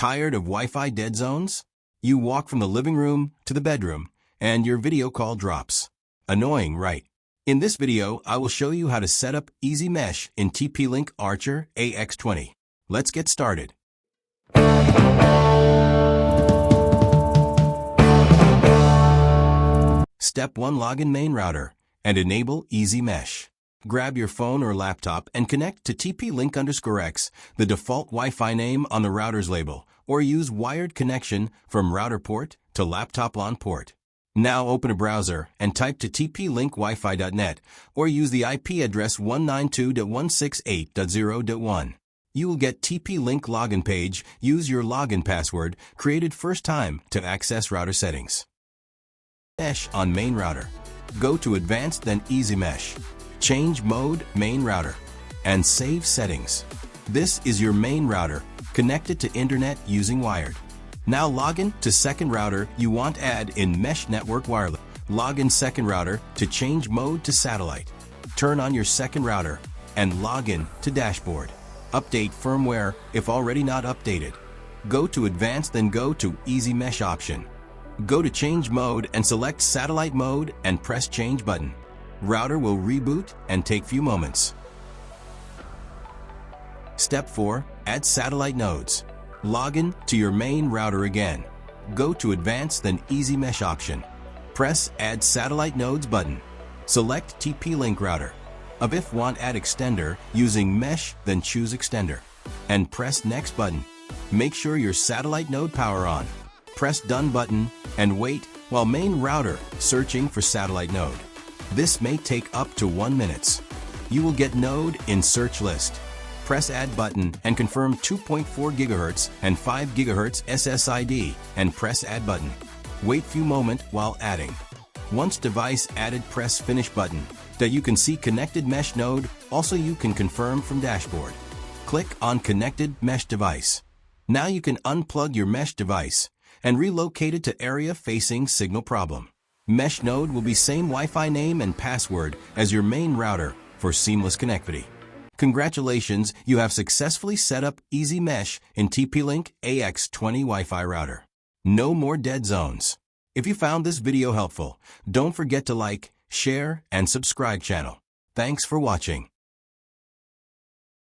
Tired of Wi-Fi dead zones? You walk from the living room to the bedroom, and your video call drops. Annoying, right? In this video, I will show you how to set up Easy Mesh in TP-link Archer AX20. Let's get started. Step 1. Log in main router and enable Easy Mesh. Grab your phone or laptop and connect to TP-link Ax, the default Wi-Fi name on the router's label, or use wired connection from router port to laptop LAN port. Now open a browser and type to tp-link-wifi.net or use the IP address 192.168.0.1. You will get TP-link login page. Use your login password created first time to access router settings. Mesh on main router. Go to Advanced, then Easy Mesh. Change mode main router and save settings. This is your main router connected to internet using wired. Now log in to second router you want add in mesh network wireless. Log in second router to change mode to satellite. Turn on your second router and log in to dashboard. Update firmware if already not updated. Go to Advanced, then go to Easy Mesh option. Go to change mode and select satellite mode and press change button. Router will reboot and take few moments. Step 4. Add satellite nodes. Log in to your main router again. Go to Advanced, then Easy Mesh option. Press Add Satellite Nodes button. Select TP-link router. If want add extender using mesh, then choose extender. And press Next button. Make sure your satellite node power on. Press Done button and wait while main router searching for satellite node. This may take up to 1 minute. You will get node in search list. Press Add button and confirm 2.4 GHz and 5 GHz SSID and press Add button. Wait few moment while adding. Once device added, press Finish button that you can see connected mesh node. Also you can confirm from dashboard. Click on Connected Mesh Device. Now you can unplug your mesh device and relocate it to area facing signal problem. Mesh node will be same Wi-Fi name and password as your main router for seamless connectivity. Congratulations, you have successfully set up Easy Mesh in TP-link Ax20 Wi-Fi router. No more dead zones. If you found this video helpful, don't forget to like, share, and subscribe channel. Thanks for watching.